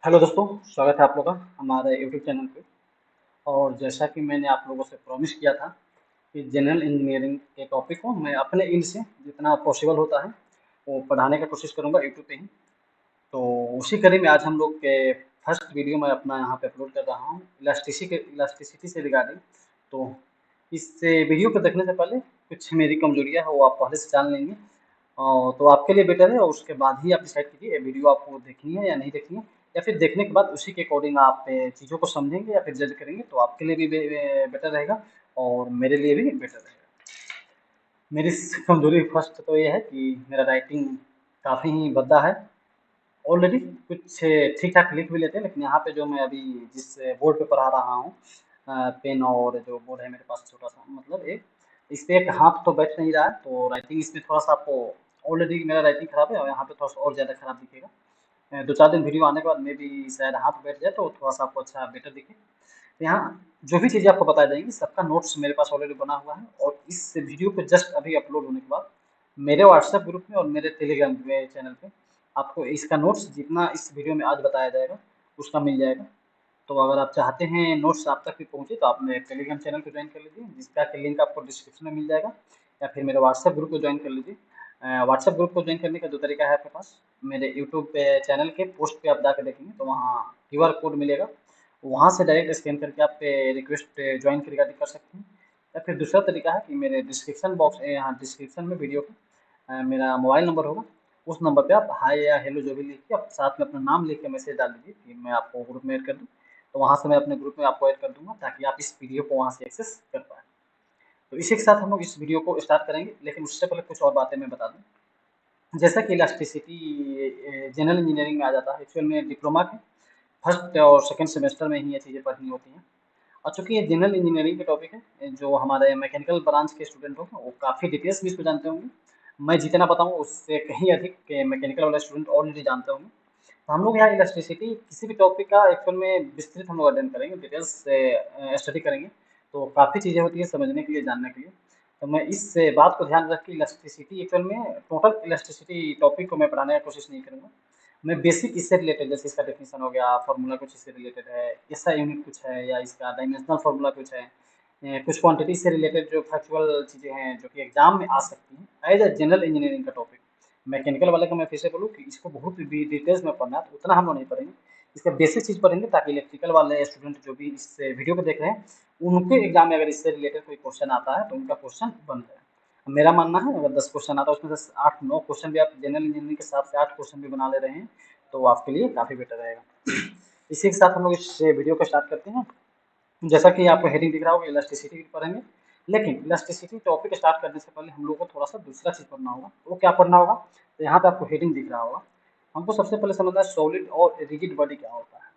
Hello दोस्तों, स्वागत है आप लोगों का हमारे यूट्यूब चैनल पे। और जैसा कि मैंने आप लोगों से प्रॉमिस किया था कि जनरल इंजीनियरिंग के टॉपिक को मैं अपने एंड से जितना पॉसिबल होता है वो पढ़ाने का कोशिश करूँगा यूट्यूब पे ही। तो उसी कड़ी में आज हम लोग के फर्स्ट वीडियो मैं अपना यहाँ पे अपलोड कर रहा हूँ इलास्टिसिटी से रिगार्डिंग। तो इस वीडियो को देखने से पहले कुछ मेरी कमजोरियाँ है वो आप पहले से जान लेंगे। तो आपके लिए बेटर है और उसके बाद ही आप डिसाइड कीजिए ये वीडियो आपको देखनी है या नहीं देखनी है, या फिर देखने के बाद उसी के अकॉर्डिंग आप चीज़ों को समझेंगे या फिर जज करेंगे तो आपके लिए भी बेटर रहेगा और मेरे लिए भी बेटर रहेगा। मेरी कमजोरी फर्स्ट तो ये है कि मेरा राइटिंग काफ़ी ही भद्दा है। ऑलरेडी कुछ ठीक ठाक लिख भी लेते हैं, लेकिन यहाँ पे जो मैं अभी जिस बोर्ड पे पढ़ा रहा हूँ, पेन और जो बोर्ड है मेरे पास छोटा सा, मतलब एक इस पे एक हाथ तो बैठ नहीं रहा है, तो राइटिंग इसमें थोड़ा सा आपको, ऑलरेडी मेरा राइटिंग खराब है और यहाँ पे थोड़ा सा और ज़्यादा खराब दिखेगा। दो चार दिन वीडियो आने के बाद मे भी शायद हाथ बैठ जाए तो थोड़ा सा आपको अच्छा बेटर दिखे। तो यहाँ जो भी चीज़ें आपको बताई जाएंगी सबका नोट्स मेरे पास ऑलरेडी बना हुआ है, और इस वीडियो पे जस्ट अभी अपलोड होने के बाद मेरे व्हाट्सएप ग्रुप में और मेरे टेलीग्राम चैनल पे आपको इसका नोट्स जितना इस वीडियो में आज बताया जाएगा उसका मिल जाएगा। तो अगर आप चाहते हैं नोट्स आप तक भी पहुँचे तो आप मेरे टेलीग्राम चैनल को ज्वाइन कर लीजिए, जिसका कि लिंक आपको डिस्क्रिप्शन में मिल जाएगा, या फिर मेरे व्हाट्सएप ग्रुप को ज्वाइन कर लीजिए। व्हाट्सएप ग्रुप को ज्वाइन करने का दो तरीका है आपके पास। मेरे यूट्यूब पे चैनल के पोस्ट पे आप जाकर देखेंगे तो वहाँ क्यूआर कोड मिलेगा, वहाँ से डायरेक्ट स्कैन करके आप रिक्वेस्ट ज्वाइन की रिगार्डिंग कर सकते हैं। या फिर दूसरा तरीका है कि मेरे डिस्क्रिप्शन बॉक्स यहाँ डिस्क्रिप्शन में वीडियो का मेरा मोबाइल नंबर होगा, उस नंबर पे आप हाय या हेलो जो भी लिख के आप साथ में अपना नाम लिख के मैसेज डाल दीजिए कि मैं आपको ग्रुप में ऐड कर दूँ। तो वहाँ से मैं अपने ग्रुप में आपको ऐड कर दूंगा ताकि आप इस वीडियो को वहाँ से एक्सेस कर पाएँ। तो इसी के साथ हम लोग इस वीडियो को स्टार्ट करेंगे, लेकिन उससे पहले कुछ और बातें मैं बता दूँ। जैसा कि इलास्टिसिटी जनरल इंजीनियरिंग में आ जाता है, एक्चुअल में डिप्लोमा के फर्स्ट और सेकंड सेमेस्टर में ही ये चीज़ें पढ़नी होती हैं। और चूँकि ये जनरल इंजीनियरिंग के टॉपिक है, जो हमारे मैकेनिकल ब्रांच के स्टूडेंट होंगे वो काफ़ी डिटेल्स में इसको जानते होंगे। मैं जितना बताऊँ उससे कहीं अधिक के मैकेनिकल वाले स्टूडेंट ऑलरेडी जानते होंगे। तो हम लोग यहाँ इलास्टिसिटी किसी भी टॉपिक का एक्चुअल में विस्तृत हम लोग अध्ययन करेंगे, डिटेल्स से स्टडी करेंगे। तो काफ़ी चीज़ें होती हैं समझने के लिए, जानने के लिए। तो मैं इस बात को ध्यान रख के इलास्टिसिटी एक्चुअल में टोटल इलास्टिसिटी टॉपिक को मैं पढ़ाने का कोशिश नहीं करूँगा। मैं बेसिक इससे रिलेटेड, जैसे इसका डेफिनेशन हो गया, फार्मूला कुछ इससे रिलेटेड है, एसआई यूनिट कुछ है या इसका डायमेंशनल फार्मूला कुछ है, कुछ क्वांटिटी से रिलेटेड जो फैक्चुअल चीज़ें हैं जो कि एग्जाम में आ सकती हैं एज अ जनरल इंजीनियरिंग का टॉपिक। मैकेनिकल वाले का मैं फिर से बोलूँ कि इसको बहुत भी डिटेल्स में पढ़ना है तो उतना हम लोग नहीं पढ़ेंगे। इसका बेसिक चीज़ पढ़ेंगे ताकि इलेक्ट्रिकल वाले स्टूडेंट जो भी इस वीडियो को देख रहे हैं उनके एग्जाम में अगर इससे रिलेटेड कोई क्वेश्चन आता है तो उनका क्वेश्चन बन जाए। मेरा मानना है अगर 10 क्वेश्चन आता है उसमें से 8-9 क्वेश्चन भी आप जनरल इंजीनियरिंग के हिसाब से 8 क्वेश्चन भी बना ले रहे हैं तो आपके लिए काफ़ी बेटर रहेगा। इसी के साथ हम लोग इस वीडियो को स्टार्ट करते हैं। जैसा कि आपको हेडिंग दिख रहा होगा, इलास्टिसिटी पढ़ेंगे। लेकिन इलास्टिसिटी टॉपिक स्टार्ट करने से पहले हम लोग को थोड़ा सा दूसरा चीज़ पढ़ना होगा। वो क्या पढ़ना होगा, तो यहाँ पे आपको हेडिंग दिख रहा होगा। हमको सबसे पहले समझना है सॉलिड और रिजिड बॉडी क्या होता है।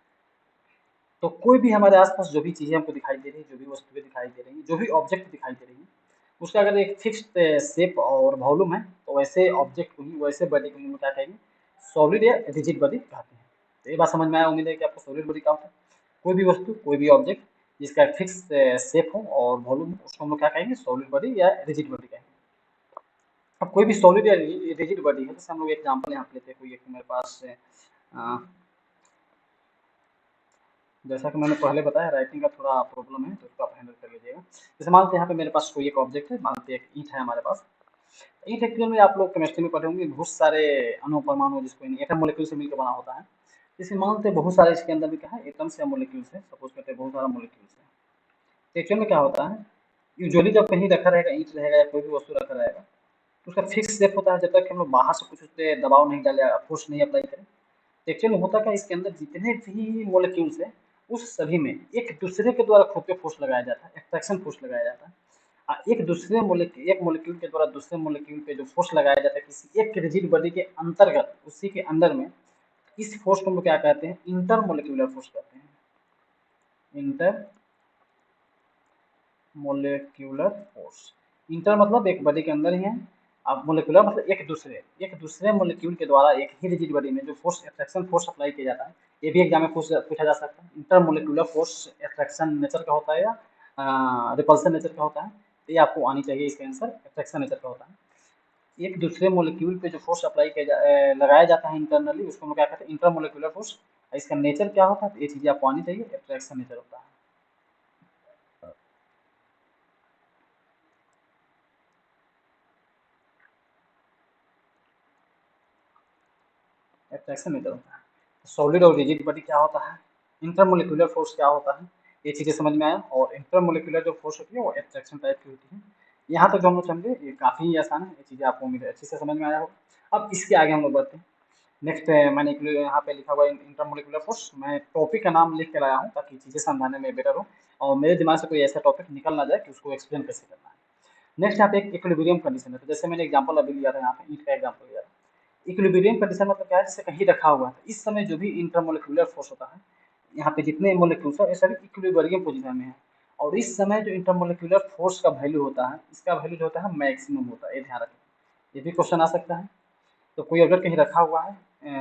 तो कोई भी हमारे आसपास जो भी चीज़ें हमको दिखाई दे रही है, जो भी वस्तुएं दिखाई दे रही हैं, जो भी ऑब्जेक्ट दिखाई दे रही है, उसका अगर एक फिक्स्ड शेप और वॉल्यूम है तो वैसे ऑब्जेक्ट को ही, वैसे बॉडी को ही हम क्या कहेंगे, सॉलिड या रिजिड बॉडी कहते हैं। तो ये बात समझ में आया, उम्मीद है कि आपको सॉलिड बॉडी क्या होता है। कोई भी वस्तु, कोई भी ऑब्जेक्ट जिसका एक फिक्स शेप हो और वॉल्यूम हो उसको हम लोग क्या कहेंगे, सॉलिड बॉडी या रिजिड बॉडी कहेंगे। अब कोई भी सॉलिड या रिजिड बॉडी है, जैसे हम लोग एग्जाम्पल यहाँ पे लेते हैं, कोई एक मेरे पास जैसा कि मैंने पहले बताया राइटिंग का थोड़ा प्रॉब्लम है तो उसको आप हैंडल कर लीजिएगा। जैसे मानते हैं यहाँ पे मेरे पास कोई एक ऑब्जेक्ट है, मानते हैं एक ईंट है हमारे पास। ईंट एक्चुअल में आप लोग केमिस्ट्री में पढ़े होंगे, बहुत सारे अणु परमाणु जिसको एटम मोलिक्यूल से मिलकर बना होता है। जैसे मानते हैं बहुत सारे इसके अंदर भी क्या है, एटम्स या मोलिक्यूल्स है, सपोज करते हैं बहुत सारा मोलिक्यूल्स है। तो एक्चुअल में क्या होता है, यूजुअली जब कहीं रखा रहेगा, ईंट रहेगा या कोई भी वस्तु रखा रहेगा तो उसका फिक्स शेप होता है जब तक हम लोग बाहर से कुछ उस पर दबाव नहीं डाले, फोर्स नहीं अप्लाई करें। एक्चुअल में होता क्या, इसके अंदर जितने भी मोलिक्यूल्स हैं उस सभी में एक दूसरे के द्वारा खुद पे फोर्स लगाया जाता है, एट्रैक्शन फोर्स लगाया जाता है। एक मोलिक्यूल के द्वारा दूसरे मोलिक्यूल पे जो फोर्स लगाया जाता है किसी एक रिजिड बॉडी के अंतर्गत, उसी के अंदर में, इस फोर्स को हम लोग क्या कहते हैं, इंटर मोलिक्यूलर फोर्स कहते हैं। इंटर मोलिक्यूलर फोर्स, इंटर मतलब एक बॉडी के अंदर ही है, अब मोलिकुलर मतलब एक दूसरे मोलिक्यूल के द्वारा एक ही रिजिड बॉडी में जो फोर्स, एट्रैक्शन फोर्स अप्लाई किया जाता है। ये भी एग्जाम में पूछा जा सकता है, inter molecular force attraction nature का होता है या रिपल्सन नेचर का होता है। तो ये आपको आनी चाहिए, इसका आंसर एट्रैक्शन नेचर का होता है। एक दूसरे मोलिक्यूल पे जो फोर्स अप्लाई लगाया जाता है इंटरनली, उसको हम क्या कहते हैं, इंटर मोलिकुलर फोर्स। इसका नेचर क्या होता है, तो ये चीज़ें आपको आनी चाहिए। एट्रैक्शन नेचर होता है। एट्रैक्शन नेचर होता है। सॉलिड और रिजिड बॉडी क्या होता है, इंटरमोलिकुलर फोर्स क्या होता है, ये चीज़ें समझ में आया। और इंटरमोलिकुलर जो फोर्स होती है वो एट्रैक्शन टाइप की होती है। यहाँ तक जो हम लोग समझे ये काफ़ी आसान है, ये चीज़ें आपको उम्मीद है अच्छे से समझ में आया होगा। अब इसके आगे हम लोग बढ़ते हैं। नेक्स्ट मैंने यहाँ पे लिखा हुआ है इंटरमोलिकुलर फोर्स। मैं टॉपिक का नाम लिख कर आया हूँ ताकि चीज़ें समझाने में बेटर हो और मेरे दिमाग से कोई ऐसा टॉपिक निकल ना जाए कि उसको एक्सप्लेन कैसे करना है। नेक्स्ट यहाँ पे एक इक्विलिब्रियम कंडीशन है। तो जैसे मैंने एग्जांपल अभी लिया था, यहाँ पे ईंट का एग्जांपल लिया था। इक्विलिब्रियम कंडीशन मतलब क्या है, जैसे कहीं रखा हुआ है, इस समय जो भी इंटरमोलिकुलर फोर्स होता है, यहाँ पे जितने मोलिक्यूल्स हैं ये सभी इक्विलिब्रियम पोजीशन में है। और इस समय जो इंटरमोलिकुलर फोर्स का वैल्यू होता है, इसका वैल्यू जो होता है मैक्सिमम होता है, ये ध्यान रखें। ये भी क्वेश्चन आ सकता है। तो कोई ऑब्जेक्ट कहीं रखा हुआ है,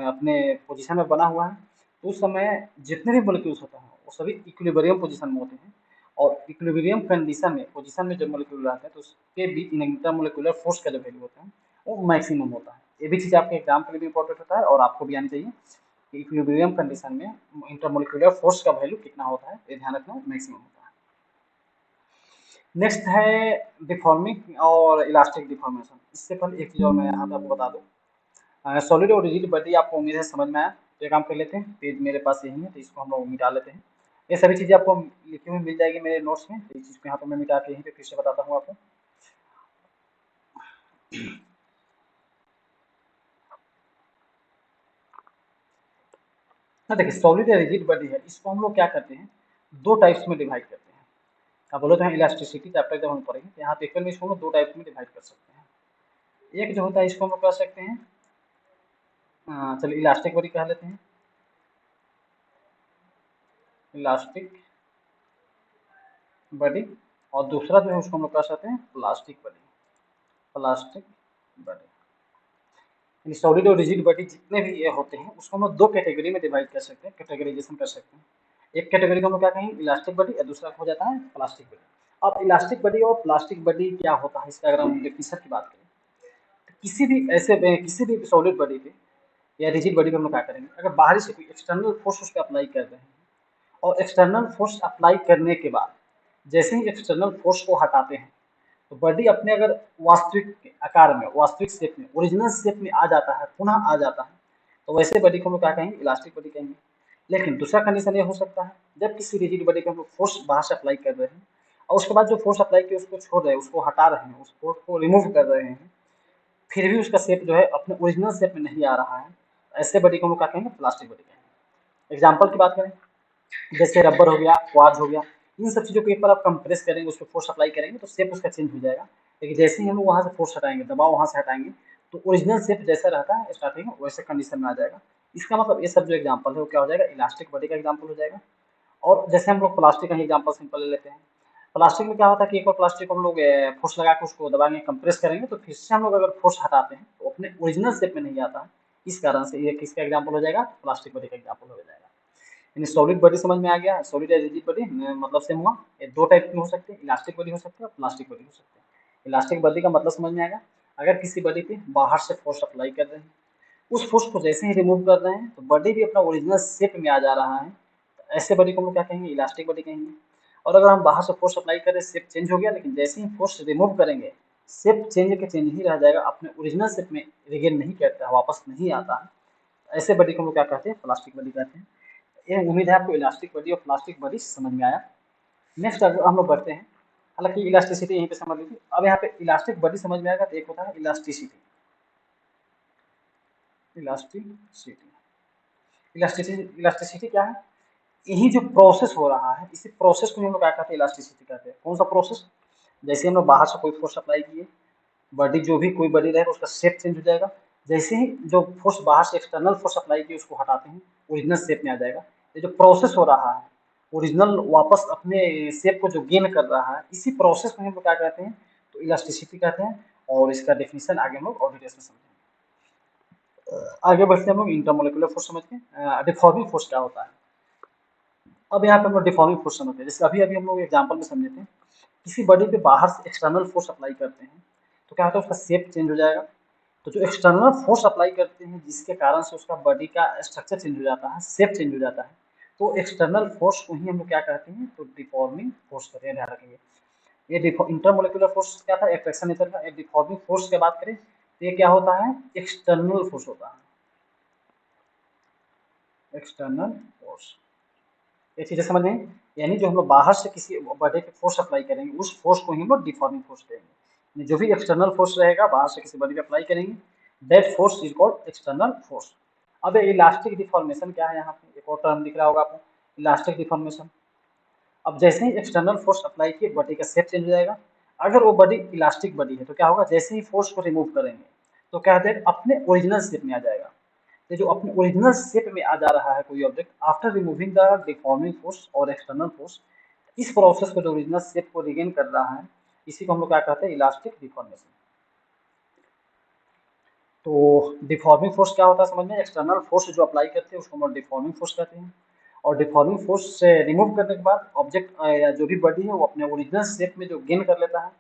अपने पोजीशन में बना हुआ है, तो उस समय जितने भी मोलिक्यूल्स होते हैं वो सभी इक्विलिब्रियम पोजीशन में होते हैं। और इक्विलिब्रियम कंडीशन में पोजीशन में जब मोलिक्यूल रहते हैं तो उसके बीच इंटरमोलिकुलर फोर्स का जो वैल्यू होता है वो मैक्सिमम होता है। ये भी चीज़ आपके एग्जाम के लिए भी इंपॉर्टेंट होता है और आपको भी आनी चाहिए कि इक्विलिब्रियम कंडीशन में इंटरमोलिकुलर फोर्स का वैल्यू कितना होता है, ये ध्यान रखना, मैक्सिमम होता है। नेक्स्ट है डिफॉर्मिंग और इलास्टिक डिफॉर्मेशन। इससे पहले एक चीज़ और मैं यहाँ पे आपको बता दूँ, सॉलिड और रिजिड बॉडी आपको उम्मीद है समझ में आया। तो एक काम कर लेते हैं, पेज मेरे पास यही है तो इसको हम लोग मिटा लेते हैं। ये सभी चीज़ें आपको लिखी हुई मिल जाएगी मेरे नोट्स में, तो इस चीज़ को यहाँ पर मैं मिटा के यहीं पे फिर से बताता हूँ आपको। हाँ देखिए, सॉलिड या रिजिड बॉडी है, इसको हम लोग क्या करते हैं, दो टाइप्स में डिवाइड करते हैं। आप बोलो तो इलास्टिसिटी चैप्टर जब हम पढ़ेंगे तो यहाँ पेपर में इसको हम लोग दो टाइप्स में डिवाइड कर सकते हैं। एक जो होता है इसको हम लोग कह सकते हैं, चलिए इलास्टिक बॉडी कह लेते हैं, इलास्टिक बॉडी। और दूसरा जो है उसको हम लोग कह सकते हैं प्लास्टिक बॉडी, प्लास्टिक बॉडी। यानी सॉलिड और रिजिड बॉडी जितने भी ये होते हैं उसको हम लोग दो कैटेगरी में डिवाइड कर सकते हैं, कैटेगराइजेशन कर सकते हैं। एक कैटेगरी को हम लोग क्या कहेंगे, इलास्टिक बॉडी, और दूसरा हो जाता है प्लास्टिक बॉडी। अब इलास्टिक बॉडी और प्लास्टिक बॉडी क्या होता है, इसका अगर हम डेफिनेशन की बात करें, तो किसी भी सॉलिड बॉडी पे या रिजिड बॉडी पे हम लोग क्या करेंगे, अगर बाहरी से कोई एक्सटर्नल फोर्स उस पर अप्लाई कर रहे हैं और एक्सटर्नल फोर्स अप्लाई करने के बाद जैसे ही एक्सटर्नल फोर्स को हटाते हैं तो बॉडी अपने अगर वास्तविक आकार में, वास्तविक शेप में, ओरिजिनल शेप में आ जाता है, पुनः आ जाता है, तो वैसे बॉडी को हम लोग क्या कहेंगे, इलास्टिक बॉडी कहेंगे। लेकिन दूसरा कंडीशन ये हो सकता है, जब किसी रिजिड बॉडी पे हम लोग फोर्स बाहर से अप्लाई कर रहे हैं और उसके बाद जो फोर्स अप्लाई किया उसको छोड़ रहे हैं, उसको हटा रहे हैं, उस फोर्स को रिमूव कर रहे हैं, फिर भी उसका शेप जो है अपने ओरिजिनल शेप में नहीं आ रहा है, ऐसे बॉडी को हम लोग क्या कहेंगे, प्लास्टिक बॉडी कहेंगे। एग्जाम्पल की बात करें, जैसे रबर हो गया, क्वार्ट्ज हो गया, इन सब चीज़ों को एक बार आप कंप्रेस करेंगे, उस पर फोर्स अप्लाई करेंगे तो शेप उसका चेंज हो जाएगा। लेकिन जैसे ही हम लोग वहाँ से फोर्स हटाएंगे, दबाव वहाँ से हटाएंगे, तो ओरिजिनल शेप जैसा रहता है स्टार्टिंग में वैसे कंडीशन में आ जाएगा। इसका मतलब ये सब जो एग्जाम्पल है वो क्या हो जाएगा, इलास्टिक बॉडी का एग्जाम्पल हो जाएगा। और जैसे हम लोग प्लास्टिक का ही एग्जाम्पल सिंपल ले लेते हैं। प्लास्टिक में क्या होता है कि एक बार प्लास्टिक को हम लोग फोर्स लगा के उसको दबाएंगे, कंप्रेस करेंगे, तो फिर से हम लोग अगर फोर्स हटाते हैं तो अपने ओरिजिनल शेप में नहीं आता है। इस कारण से ये किसका एग्जाम्पल हो जाएगा, प्लास्टिक बॉडी का एग्जाम्पल हो जाएगा। यानी सॉलिड बॉडी समझ में आ गया, सॉलिड या रिजिड बॉडी मतलब सेम हुआ। ये दो टाइप की हो सकते हैं, इलास्टिक बॉडी हो सकती है और प्लास्टिक बॉडी हो सकती है। इलास्टिक बॉडी का मतलब समझ में आएगा, अगर किसी बॉडी पे बाहर से फोर्स अप्लाई कर रहे हैं, उस फोर्स को जैसे ही रिमूव कर रहे हैं तो बॉडी भी अपना ओरिजिनल शेप में आ जा रहा है, तो ऐसे बॉडी को हम लोग क्या कहेंगे, इलास्टिक बॉडी कहेंगे। और अगर हम बाहर से फोर्स अप्लाई करें, शेप चेंज हो गया, लेकिन जैसे ही फोर्स रिमूव करेंगे शेप चेंज के चेंज ही रह जाएगा, अपने ओरिजिनल शेप में रिगेन नहीं करता है, वापस नहीं आता है, ऐसे बॉडी को हम लोग क्या कहते हैं, प्लास्टिक बॉडी कहते हैं। ये उम्मीद है आपको इलास्टिक बॉडी और प्लास्टिक बॉडी समझ में आया। नेक्स्ट अगर हम लोग बढ़ते हैं, हालांकि इलास्टिसिटी यहीं पे समझ लीजिए। अब यहाँ पे इलास्टिक बॉडी समझ में आएगा तो एक होता है इलास्टिसिटी। इलास्टिसिटी इलास्टिसिटी इलास्टिसिटी क्या है, यही जो प्रोसेस हो रहा है, इसी प्रोसेस को हम लोग क्या कहते हैं, इलास्टिसिटी कहते हैं। कौन सा प्रोसेस, जैसे हम लोग बाहर से कोई फोर्स अप्लाई किए, बॉडी जो भी कोई बॉडी रहेगा उसका शेप चेंज हो जाएगा, जैसे ही जो फोर्स बाहर से एक्सटर्नल फोर्स अप्लाई किए उसको हटाते हैं, ओरिजिनल शेप में आ जाएगा। ये जो प्रोसेस हो रहा है, ओरिजिनल वापस अपने शेप को जो गेन कर रहा है, इसी प्रोसेस को हम लोग क्या कहते हैं, तो इलास्टिसिटी कहते हैं। और इसका डेफिनेशन आगे हम लोग और डिटेल्स में समझेंगे। आगे बढ़ते हैं हम लोग इंटरमोलिकुलर फोर्स समझ के, डिफॉर्मिंग फोर्स क्या होता है। अब यहाँ पे हम लोग डिफॉर्मिंग फोर्स समझते हैं। जैसे अभी अभी हम लोग एग्जाम्पल में समझे थे, किसी बॉडी पे बाहर से एक्सटर्नल फोर्स अप्लाई करते हैं तो क्या होता है, उसका शेप चेंज हो जाएगा। तो जो एक्सटर्नल फोर्स अप्लाई करते हैं जिसके कारण से उसका बॉडी का स्ट्रक्चर चेंज हो जाता है, शेप चेंज हो जाता है, तो एक्सटर्नल फोर्स को ही हम लोग क्या कहते हैं, तो डिफॉर्मिंग फोर्स कहते हैं, ध्यान रखेंगे। ये इंटरमोलिकुलर फोर्स क्या था, एट्रैक्शन नेचर का। एक डिफॉर्मिंग फोर्स की बात करें तो ये क्या होता है, एक्सटर्नल फोर्स होता है, एक्सटर्नल फोर्स। ये चीजें समझ में, यानी जो हम लोग बाहर से किसी बॉडी पे फोर्स अप्लाई करेंगे उस फोर्स को ही हम लोग डिफॉर्मिंग फोर्स कहेंगे। यानी जो भी एक्सटर्नल फोर्स रहेगा बाहर से किसी बॉडी पे अप्लाई करेंगे, that force is called external force. अब इलास्टिक डिफॉर्मेशन क्या है, यहाँ पे एक और टर्म दिख रहा होगा आपको, इलास्टिक डिफॉर्मेशन। अब जैसे ही एक्सटर्नल फोर्स अप्लाई किए बॉडी का शेप चेंज हो जाएगा। अगर वो बॉडी इलास्टिक बॉडी है तो क्या होगा, जैसे ही फोर्स को रिमूव करेंगे तो क्या होता है, अपने ओरिजिनल शेप में आ जाएगा। तो जो अपने ओरिजिनल शेप में आ जा रहा है कोई object after removing the deforming force और एक्सटर्नल फोर्स, इस प्रोसेस को जो ओरिजिनल शेप को रिगेन कर रहा है, इसी को हम लोग क्या कहते हैं, इलास्टिक डिफॉर्मेशन। तो डिफॉर्मिंग फोर्स क्या होता है समझ में, एक्सटर्नल फोर्स जो अप्लाई करते हैं उसको हम लोग डिफॉर्मिंग फोर्स कहते हैं। और डिफॉर्मिंग फोर्स से रिमूव करने के बाद ऑब्जेक्ट या जो भी बॉडी है वो अपने ओरिजिनल शेप में जो गेन कर लेता है,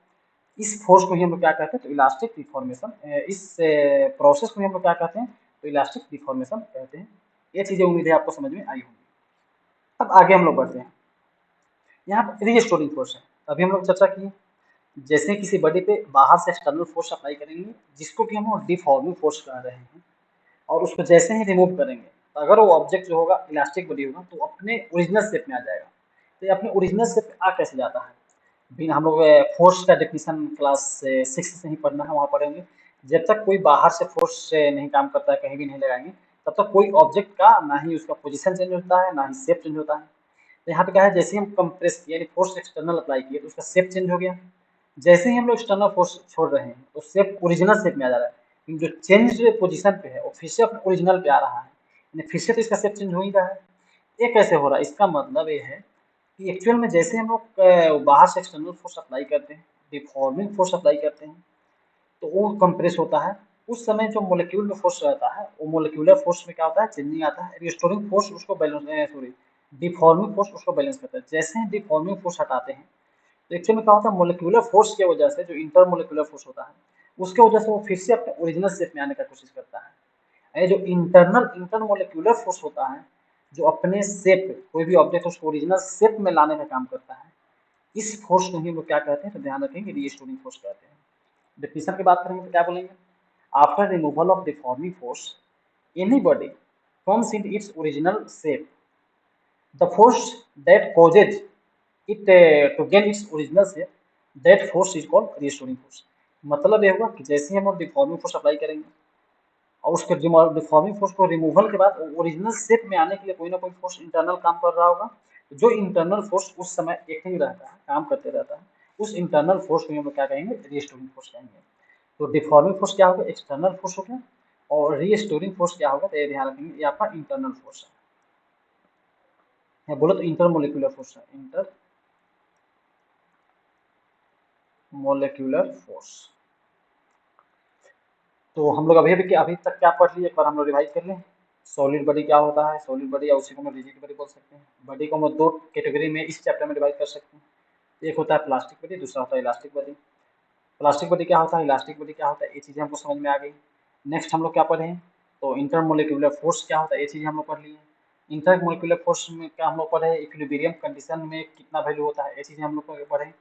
इस फोर्स को ही हम लोग क्या कहते हैं, तो इलास्टिक डिफॉर्मेशन। इस प्रोसेस को ही हम लोग क्या कहते हैं, तो इलास्टिक डिफॉर्मेशन कहते हैं। ये चीजें उम्मीद है आपको समझ में आई होंगी। अब आगे हम लोग बढ़ते हैं, यहाँ पर रीस्टोरिंग फोर्स है। अभी हम लोग चर्चा किए जैसे किसी बॉडी पे बाहर से एक्सटर्नल फोर्स अप्लाई करेंगे जिसको कि हम डिफॉर्मिंग फोर्स कह रहे हैं, और उसको जैसे ही रिमूव करेंगे तो अगर वो ऑब्जेक्ट जो होगा इलास्टिक बॉडी होगा तो अपने ओरिजिनल शेप में आ जाएगा। तो ये अपने ओरिजिनल शेप में आ कैसे जाता है, बिना हम लोग फोर्स का डेफिनेशन क्लास 6 से ही पढ़ना है, वहाँ पढ़ेंगे। जब तक कोई बाहर से फोर्स से नहीं काम करता है, कहीं भी नहीं लगाएंगे, तब तक कोई ऑब्जेक्ट का ना ही उसका पोजीशन चेंज होता है ना ही शेप चेंज होता है। तो यहाँ पे क्या है, जैसे ही हम कंप्रेस किए यानी फोर्स एक्सटर्नल अप्लाई किए तो उसका शेप चेंज हो गया। जैसे ही हम लोग एक्सटर्नल फोर्स छोड़ रहे हैं तो शेप ओरिजिनल शेप में आ जा रहा है, लेकिन जो चेंज पोजीशन पे है वो फिर से अपने ओरिजिनल पे आ रहा है, यानी फिर से तो इसका शेप चेंज हो ही रहा है। ये कैसे हो रहा है, इसका मतलब ये है कि एक्चुअल में जैसे हम लोग बाहर से एक्सटर्नल फोर्स अप्लाई करते हैं, डिफॉर्मिंग फोर्स अप्लाई करते हैं, तो वो कंप्रेस होता है। उस समय जो मोलिक्यूल में फोर्स रहता है वो मोलिकुलर फोर्स में क्या होता है, चेंजिंग आता है। रिस्टोरिंग फोर्स उसको बैलेंस, सॉरी, डिफॉर्मिंग फोर्स उसको बैलेंस करता है। जैसे ही डिफॉर्मिंग फोर्स हटाते हैं तो एक्चुअल में क्या होता है, मोलिकुलर फोर्स की वजह से जो इंटर मोलिकुलर फोर्स होता है उसके वजह से वो फिर से अपने ओरिजिनल शेप में आने का कोशिश करता है। ये जो इंटरनल इंटरमोलिकुलर फोर्स होता है जो अपने शेप, कोई भी ऑब्जेक्ट उसको ओरिजिनल शेप में लाने का काम करता है, इस फोर्स को ही हम लोग क्या कहते हैं, तो ध्यान रखेंगे, रीस्टोरिंग फोर्स कहते हैं। डेफिनेशन की बात करेंगे तो क्या बोलेंगे, after removal of deforming force any body comes in its original shape, the force that causes it to gain its original shape, that force is called restoring force। मतलब ये होगा कि जैसे ही हम डिफॉर्मिंग फोर्स अप्लाई करेंगे और उसके deforming force को रिमूवल के बाद ओरिजिनल शेप में आने के लिए कोई ना कोई फोर्स इंटरनल काम कर रहा होगा, जो इंटरनल फोर्स उस समय एक ही रहता है, काम करते रहता है, उस इंटरनल फोर्स को हम लोग क्या कहेंगे, रीस्टोरिंग फोर्स कहेंगे। तो डिफॉर्मिंग फोर्स क्या होगा, एक्सटर्नल फोर्स हो गया, और रीस्टोरिंग फोर्स क्या होगा, तो ये ध्यान रखेंगे, ये आपका इंटरनल फोर्स है। बोलो तो इंटर मोलिकुलर फोर्स है, इंटर मोलिकुलर फोर्स। तो हम लोग अभी तक क्या पढ़ लिए, एक बार हम लोग रिवाइज कर लें। सॉलिड बॉडी क्या होता है, सॉलिड बॉडी या उसी को हम रिजिड बॉडी बोल सकते हैं। बॉडी को हम दो कैटेगरी में इस चैप्टर में डिवाइड कर सकते हैं, एक होता है प्लास्टिक बॉडी, दूसरा होता है इलास्टिक बॉडी। प्लास्टिक बॉडी क्या होता है, इलास्टिक बॉडी क्या होता है, ये चीज़ें हमको समझ में आ गई। नेक्स्ट हम लोग क्या पढ़े, तो इंटरमोलिकुलर फोर्स क्या होता है, ये चीज़ें हम लोग पढ़ लिए। इंटरमोलिकुलर फोर्स में क्या हम लोग पढ़े, इक्विलिब्रियम कंडीशन में कितना वैल्यू होता है, ये चीज़ें हम लोग पढ़े।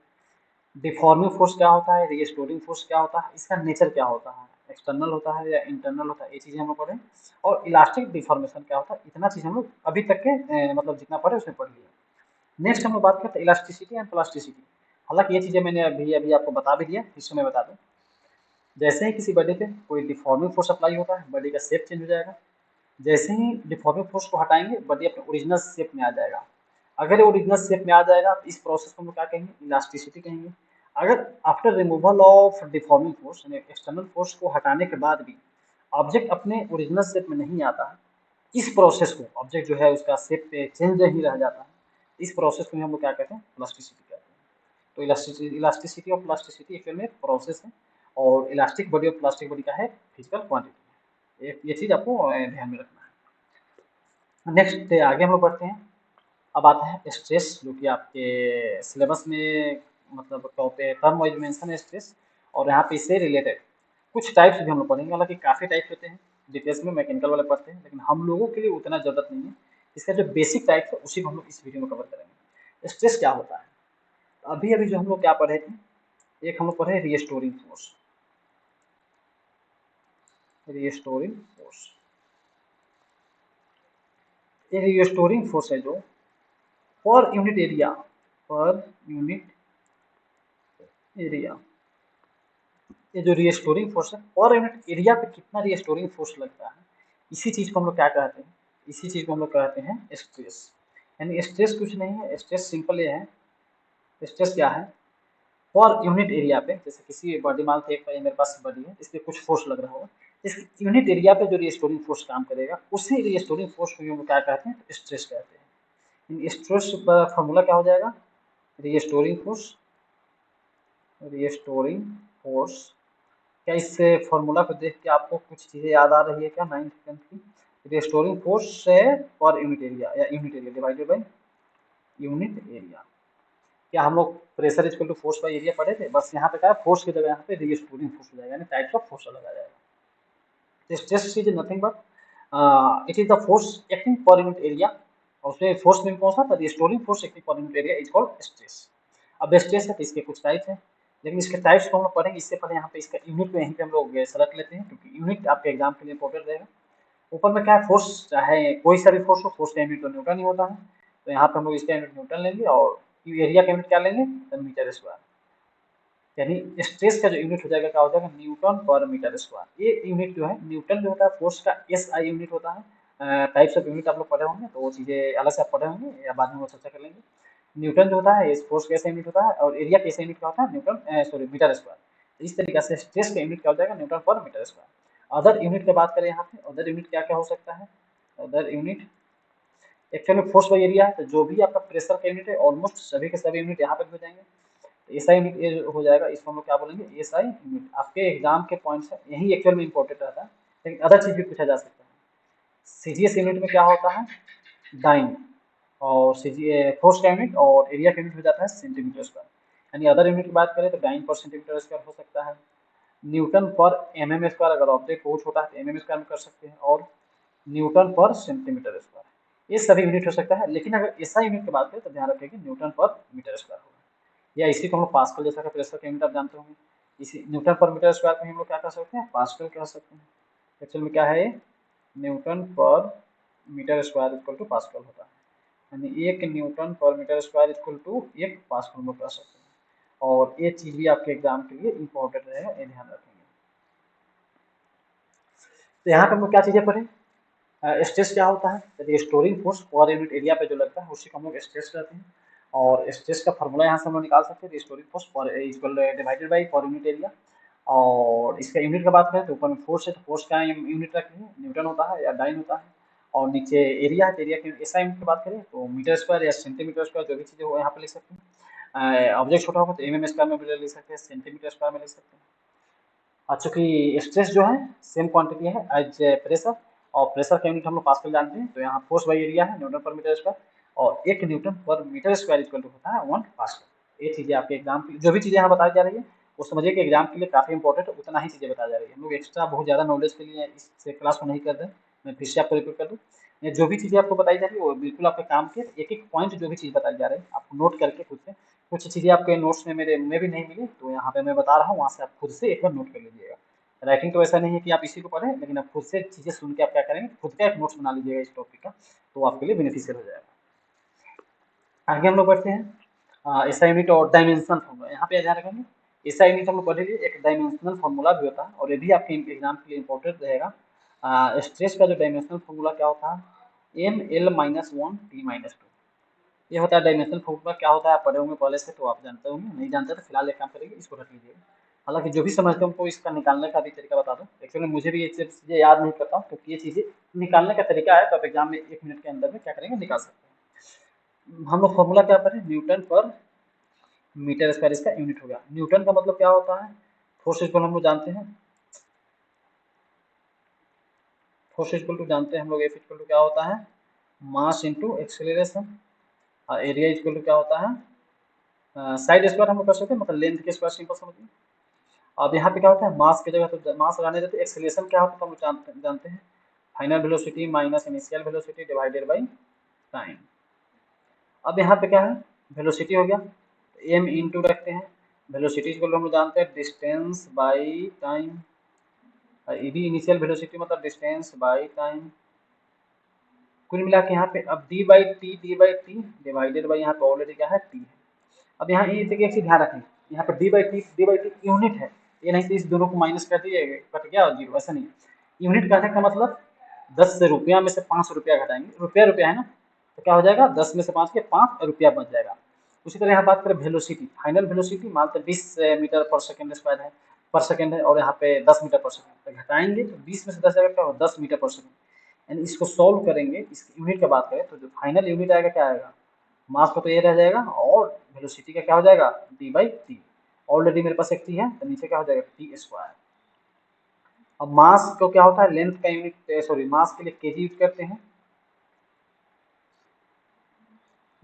डिफॉर्मिंग फोर्स क्या होता है, रीस्टोरिंग फोर्स क्या होता है, इसका नेचर क्या होता है, एक्सटर्नल होता है या इंटरनल होता है, ये चीज़ें हम लोग पढ़े। और इलास्टिक डिफॉर्मेशन क्या होता है, इतना चीज़ हम लोग अभी तक के मतलब जितना पढ़े उसमें पढ़ लिया। नेक्स्ट हम लोग बात करते हैं इलास्टिसिटी एंड प्लास्टिसिटी। हालांकि ये चीज़ें मैंने अभी अभी आपको बता भी दिया, इसको मैं बता दूँ। जैसे ही किसी बॉडी पे कोई डिफॉर्मिंग फोर्स अप्लाई होता है बॉडी का शेप चेंज हो जाएगा। जैसे ही डिफॉर्मिंग फोर्स को हटाएंगे बॉडी अपने ओरिजिनल शेप में आ जाएगा। अगर ये ओरिजिनल शेप में आ जाएगा तो इस प्रोसेस को हम लोग क्या कहेंगे, इलास्टिसिटी कहेंगे। अगर after removal of deforming force यानी एक्सटर्नल फोर्स को हटाने के बाद भी ऑब्जेक्ट अपने ओरिजिनल शेप में नहीं आता है, इस प्रोसेस को, ऑब्जेक्ट जो है उसका शेप पे चेंज नहीं रह जाता है, इस प्रोसेस को हम लोग क्या कहते हैं, प्लास्टिसिटी कहते हैं। तो इलास्टिसिटी और प्लास्टिसिटी एक्चुअल में प्रोसेस है, और इलास्टिक बॉडी और प्लास्टिक बॉडी का है फिजिकल क्वांटिटी है। ये चीज़ आपको ध्यान में रखना है। नेक्स्ट आगे हम लोग बढ़ते हैं। अब आता है स्ट्रेस, जो कि आपके सिलेबस में मतलब टॉप टर्म वाइज मेंशन है स्ट्रेस, और यहाँ पे इससे रिलेटेड कुछ टाइप्स भी हम लोग पढ़ेंगे, हालांकि काफ़ी टाइप्स होते हैं, डिटेल्स में मैकेनिकल वाले पढ़ते हैं, लेकिन हम लोगों के लिए उतना ज़रूरत नहीं है। इसका जो बेसिक टाइप्स है उसी को हम लोग इस वीडियो में कवर करेंगे। स्ट्रेस क्या होता है, अभी अभी जो हम लोग क्या पढ़े थे, एक हम लोग पढ़े रीस्टोरिंग फोर्स। रीस्टोरिंग फोर्स, ये रीस्टोरिंग फोर्स है जो पर यूनिट एरिया, पर यूनिट एरिया, ये जो रीस्टोरिंग फोर्स है पर यूनिट एरिया पे कितना रीस्टोरिंग फोर्स लगता है, इसी चीज को हम लोग क्या कहते हैं, इसी चीज को हम लोग कहते हैं स्ट्रेस। यानी स्ट्रेस कुछ नहीं है, स्ट्रेस सिंपल ये है, स्ट्रेस क्या है, पर यूनिट एरिया पे, जैसे किसी बॉडी, मान लो एक मेरे पास बॉडी है, इस पे कुछ फोर्स लग रहा होगा, इस यूनिट एरिया पे जो रीस्टोरिंग फोर्स काम करेगा, उसी रीस्टोरिंग फोर्स को हम लोग क्या कहते हैं, स्ट्रेस कहते हैं। स्ट्रेस का फॉर्मूला क्या हो जाएगा, रीस्टोरिंग फोर्स, रीस्टोरिंग फोर्स। क्या इस फॉर्मूला को देख के आपको कुछ चीज़ें याद आ रही है क्या, 9th 10th की? रिस्टोरिंग फोर्स से पर यूनिट एरिया, या unit area divided by unit area. क्या हम लोग pressure equal to force by area पढ़े थे? बस यहाँ पे क्या है, फोर्स की जगह यहाँ पे रिस्टोरिंग फोर्स हो जाएगा, यानी टाइप्स ऑफ फोर्स अलग आ जाएगा। Stress is nothing but it is the force acting पर यूनिट एरिया, और उसमें फोर्स में कौन सा था, रिस्टोरिंग फोर्स एक्टिंग पर unit area is called stress. अब स्ट्रेस है तो इसके कुछ टाइप्स हैं, लेकिन इसके टाइप्स को हम लोग पढ़ेंगे, इससे पहले यहाँ पे इसका यूनिट में यहीं पे हम लोग सेलेक्ट लेते हैं, क्योंकि यूनिट आपके एग्जाम के लिए इंपॉर्टेंट रहेगा। ऊपर में क्या है, फोर्स चाहे कोई सा भी फोर्स हो, फोर्स का यूनिट तो न्यूटन ही होता है, तो यहाँ पे हम लोग इसका यूनिट न्यूटन लेंगे, और एरिया का यूनिट क्या लेंगे, मीटर स्क्वायर। यानी स्ट्रेस का जो यूनिट हो जाएगा क्या हो जाएगा, न्यूटन पर मीटर स्क्वायर। ये यूनिट जो है, न्यूटन जो होता है फोर्स का SI यूनिट होता है। टाइप्स ऑफ यूनिट आप लोग पढ़े होंगे, तो वो चीज़ें अलग से आप पढ़े होंगे, या बाद में वो चर्चा कर लेंगे। न्यूटन जो होता है इस फोर्स का SI यूनिट होता है, और एरिया का SI यूनिट क्या होता है, न्यूटन सॉरी मीटर स्क्वायर। इस तरीके से स्ट्रेस का यूनिट क्या हो जाएगा, Newton per metre square. Other unit की बात करें यहाँ पे, अदर यूनिट क्या क्या हो सकता है, other unit actually force by area है, तो जो भी आपका प्रेशर का यूनिट है ऑलमोस्ट सभी के सभी यूनिट यहाँ पर हो जाएंगे। तो एसआई यूनिट ये हो जाएगा, इसको हम लोग क्या बोलेंगे, एसआई यूनिट। आपके एग्जाम के पॉइंट्स है, यही एक्चुअल में इंपॉर्टेंट रहता है, लेकिन अदर चीज भी पूछा जा सकता है। सीजीएस यूनिट में क्या होता है, डाइन, और फोर्स का यूनिट और एरिया का यूनिट हो जाता है सेंटीमीटर स्क्वायर। यानी अदर यूनिट की बात करें तो डाइन पर सेंटीमीटर स्क्वायर हो सकता है, न्यूटन पर mm स्क्वायर, अगर ऑब्जेक्ट बहुत छोटा है तो mm स्क्वायर में कर सकते हैं, और न्यूटन पर सेंटीमीटर स्क्वायर, ये सभी यूनिट हो सकता है। लेकिन अगर ऐसा यूनिट की बात करें तो ध्यान रखें कि न्यूटन पर मीटर स्क्वायर होगा, या इसी को हम लोग पास्कल जैसा का प्रेशर का यूनिट आप जानते होंगे, इसी न्यूटन पर मीटर स्क्वायर को हम लोग क्या कह सकते हैं, पास्कल कह सकते हैं। एक्चुअल में क्या है, newton per metre square equal to pascal होता है, यानी 1 newton per metre square equal to 1 pascal हम लोग कह सकते हैं। और ये चीज़ भी आपके एग्जाम के लिए इंपॉर्टेंट रहेगा, ये ध्यान रखेंगे। तो यहाँ पे हम लोग क्या चीज़ें पढ़े, स्ट्रेस क्या होता है, रिस्टोरिंग फोर्स पर यूनिट एरिया पे जो लगता है उसी को हम लोग स्ट्रेस कहते हैं। और स्ट्रेस का फॉर्मूला यहाँ से हम लोग निकाल सकते हैं, रिस्टोरिंग फोर्स पर इक्वल डिवाइडेड बाई पर यूनिट एरिया। और इसका यूनिट का बात करें तो ऊपर में फोर्स है, तो फोर्स का यूनिट रखेंगे, न्यूटन होता है या डाइन होता है। और नीचे एरिया है, तो एरिया की ऐसा यूनिट की बात करें तो मीटर स्क्वायर या सेंटीमीटर स्क्वायर, जो भी चीज़ें हो यहाँ पे लिख सकते हैं। ऑब्जेक्ट छोटा होगा तो स्क्वायर में भी लिख सकते हैं, सेंटीमीटर स्क्वायर में लिख सकते हैं। और चूंकि स्ट्रेस जो है सेम क्वांटिटी है एज प्रेशर, और प्रेशर का यूनिट हम लोग पास्कल जानते हैं, तो यहाँ फोर्स बाई एरिया है न्यूटन पर मीटर स्क्वायर, और 1 newton per metre square equal to होता है 1 पास्कल। ये चीज़ें आपके एग्जाम की जो भी चीज़ें यहाँ बताई जा रही है वो समझिए कि एग्जाम के लिए काफ़ी इंपॉर्टेंट है, उतना ही चीज़ें बताई जा रही है। हम लोग एक्स्ट्रा बहुत ज़्यादा नॉलेज के लिए इस क्लास को नहीं कर रहे हैं, मैं फिर से आपको रिपीट कर दूँ, ये जो भी चीज़ें आपको बताई जा रही है वो बिल्कुल आपके काम के, एक एक पॉइंट जो भी चीज़ बताई जा रही है आपको नोट करके खुद से, कुछ चीज़ें आपके नोट्स में मेरे में भी नहीं मिली तो यहाँ पे मैं बता रहा हूँ, वहाँ से आप खुद से एक बार नोट कर लीजिएगा। राइटिंग तो ऐसा नहीं है कि आप इसी को पढ़ें, लेकिन आप खुद से चीज़ें सुन के आप क्या करेंगे, खुद का एक नोट्स बना लीजिएगा इस टॉपिक का, तो आपके लिए बेनिफिशियल हो जाएगा। आगे हम लोग बढ़ते हैं, एसआई यूनिट और डायमेंशनल फॉर्मूला, यहाँ पे ध्यान रखेंगे। एसआई यूनिट हम लोग पढ़ेंगे, एक डायमेंशनल फॉर्मूला भी होता है, और ये भी आपके एग्जाम के लिए इंपॉर्टेंट रहेगा। स्ट्रेस का जो डायमेंशनल फॉर्मूला क्या होता है, ML-1T-2, ये होता है डायमेंशनल फॉर्मूला। क्या होता है आप पढ़े होंगे पहले से, तो आप जानते होंगे, नहीं जानते तो फिलहाल एक काम करेंगे, इसको रख लीजिएगा। हालांकि जो भी समझते हैं उनको इसका निकालने का भी तरीका बता दूं, एक्चुअली मुझे भी ये चीज़ें याद नहीं करता हूँ, क्योंकि ये चीज़ें निकालने का तरीका है, तो आप एग्जाम में 1 मिनट के अंदर में क्या करेंगे, निकाल सकते हैं। हम लोग फॉर्मूला क्या पढ़े, न्यूटन पर मीटर स्क्वायर इसका यूनिट हो गया। न्यूटन का मतलब क्या होता है, फोर्स इक्वल हम लोग जानते हैं, फोर्स इक्वल टू जानते हैं हम लोग, एफ इक्वल टू क्या होता है, mass into acceleration. Area equal to क्या होता है, साइड स्क्वायर हम लोग कर सकते हैं, मतलब लेंथ के स्क्वायर, सिंपल समझिए। अब यहाँ पे क्या होता है, मास की जगह तो मास लगाने देते, एक्सेलरेशन क्या होता है तो हम लोग जानते हैं, final velocity minus initial velocity divided by time. अब यहाँ पे क्या है, वेलोसिटी हो गया, एम इंटू रखते हैं, वेलोसिटी को हम लोग जानते हैं डिस्टेंस बाई टाइम, ये भी इनिशियल वेलोसिटी मतलब डिस्टेंस बाई टाइम। कुल मिला के यहाँ पे अब D by T divided by यहाँ पे ऑलरेडी क्या है टी है। अब यहाँ ये एक चीज ध्यान रखें, यहाँ पर डी बाई टी यूनिट है, ये नहीं तो इस दोनों को माइनस कर दिए कट गया और जीरो, ऐसा नहीं है। यूनिट कहने का मतलब 10 से रुपया में से 5 रुपया घटाएंगे, रुपया रुपया है ना, तो क्या हो जाएगा 10 में से 5 के 5 रुपया बच जाएगा। उसी तरह यहाँ बात करें वेलोसिटी, फाइनल वेलोसिटी मानते 20 मीटर पर सेकेंड स्क्वायर है, पर सेकेंड है, और यहाँ पे 10 मीटर पर सेकेंड, तो घटाएंगे तो 20 में से 10 जाएगा क्या होगा 10 मीटर पर सेकेंड। यानी इसको सॉल्व करेंगे, इसकी यूनिट की बात करें तो जो फाइनल यूनिट आएगा क्या आएगा, मास का तो ये रह जाएगा, और वेलोसिटी का क्या हो जाएगा डी बाई टी। ऑलरेडी मेरे पास एक टी है तो नीचे क्या हो जाएगा टी स्क्वायर। अब मास को क्या होता है, लेंथ का यूनिट, सॉरी मास के लिए केजी यूज करते हैं,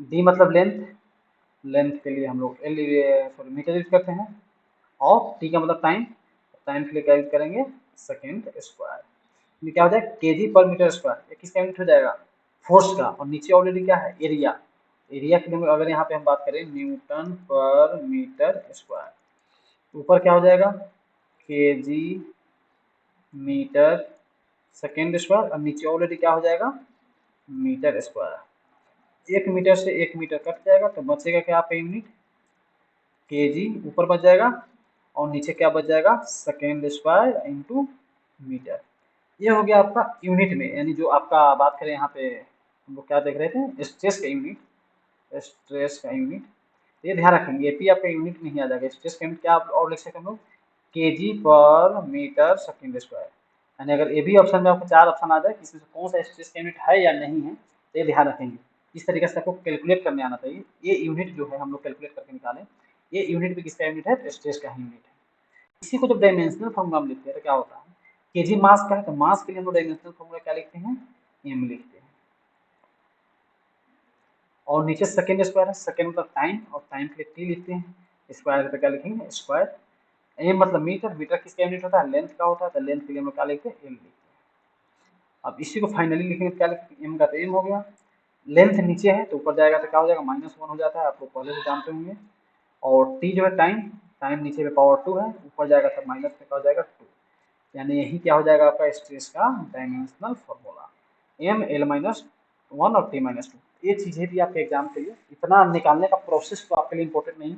डी मतलब लेंथ, लेंथ के लिए हम लोग एल सॉरी मीटर यूज करते हैं, और टी का मतलब टाइम, टाइम के लिए क्या यूज करेंगे सेकेंड स्क्वायर। ये क्या हो जाएगा केजी पर मीटर स्क्वायर, ये किसका यूनिट हो जाएगा फोर्स का, और नीचे ऑलरेडी क्या है एरिया, एरिया के लिए अगर यहाँ पे हम बात करें न्यूटन पर मीटर स्क्वायर, ऊपर क्या हो जाएगा केजी मीटर सेकेंड स्क्वायर, और नीचे ऑलरेडी क्या हो जाएगा मीटर स्क्वायर। 1 मीटर से 1 मीटर कट जाएगा तो बचेगा क्या पे यूनिट केजी, ऊपर बच जाएगा, और नीचे क्या बच जाएगा सेकेंड स्क्वायर इंटू मीटर। ये हो गया आपका यूनिट में, यानी जो आपका बात करें यहाँ पे हम लोग क्या देख रहे थे स्ट्रेस का यूनिट, स्ट्रेस का यूनिट, ये ध्यान रखेंगे एपी आपका यूनिट नहीं आ जाएगा, स्ट्रेस का यूनिट क्या आप और लिख सकते हैं हम लोग केजी पर मीटर सेकेंड स्क्वायर। यानी अगर ये भी ऑप्शन में आपको 4 ऑप्शन आ जाए इसमें से कौन सा स्ट्रेस का यूनिट है या नहीं है, तो ये ध्यान रखेंगे। इस तरीके से आपको कैलकुलेट करने आना चाहिए, ये यूनिट जो है हम लोग कैलकुलेट करके निकालें, ये यूनिट भी किसका यूनिट है तो स्ट्रेस का यूनिट है। इसी को जब डायमेंशनल फॉर्मूला में लिखते हैं तो क्या होता है, केजी मास का है तो मास के लिए हम लोग डायमेंशनल फॉर्मूला क्या लिखते हैं एम लिखते हैं, और नीचे सेकेंड स्क्वायर है, सेकेंड मतलब टाइम, और टाइम के लिए टी लिखते हैं, स्क्वायर पे क्या लिखेंगे स्क्वायर, एम मतलब मीटर, मीटर किसका यूनिट होता है लेंथ का होता है, तो लेंथ के लिए हम लोग क्या लिखते हैं एम लिखते हैं। अब इसी को फाइनली लिखेंगे क्या लिखेंगे एम का तो एम हो गया, लेंथ नीचे है तो ऊपर जाएगा तो क्या हो जाएगा -1 हो जाता है, आप लोग पहले से जानते होंगे, और टी जो है टाइम, टाइम नीचे में पावर 2 है, ऊपर जाएगा तो माइनस में क्या हो जाएगा 2, यानी यही क्या हो जाएगा आपका स्ट्रेस का dimensional formula M L minus 1 और टी माइनस 2। ये चीज़ें भी आपके एग्जाम के लिए, इतना निकालने का प्रोसेस तो आपके लिए इंपॉर्टेंट नहीं,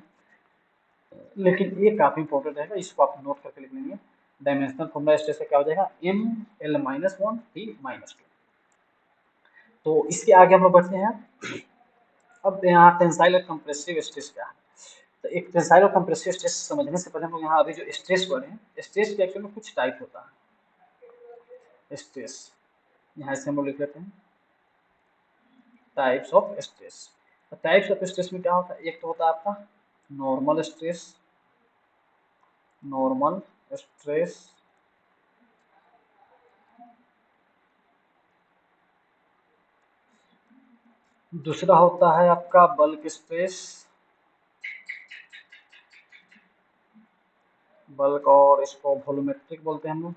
लेकिन ये काफ़ी इंपॉर्टेंट रहेगा, इसको आप नोट करके लिख लेंगे। डायमेंशनल फॉर्मूला स्ट्रेस का क्या हो जाएगा M L minus 1 T minus 2। तो इसके आगे हम लोग बढ़ते हैं, अब यहाँ टेंसाइल और कंप्रेसिव स्ट्रेस क्या है, तो एक टेंसाइल और कंप्रेसिव स्ट्रेस समझने से पहले हम लोग यहाँ अभी जो स्ट्रेस पढ़े हैं, स्ट्रेस के एक्चुअल में कुछ टाइप होता है स्ट्रेस, यहाँ से हम लोग लिख लेते हैं types of stress. Types of stress में क्या होता है, एक तो होता है आपका नॉर्मल स्ट्रेस, नॉर्मल स्ट्रेस, दूसरा होता है आपका बल्क स्ट्रेस, बल्क और इसको वॉल्यूमेट्रिक बोलते हैं हम लोग,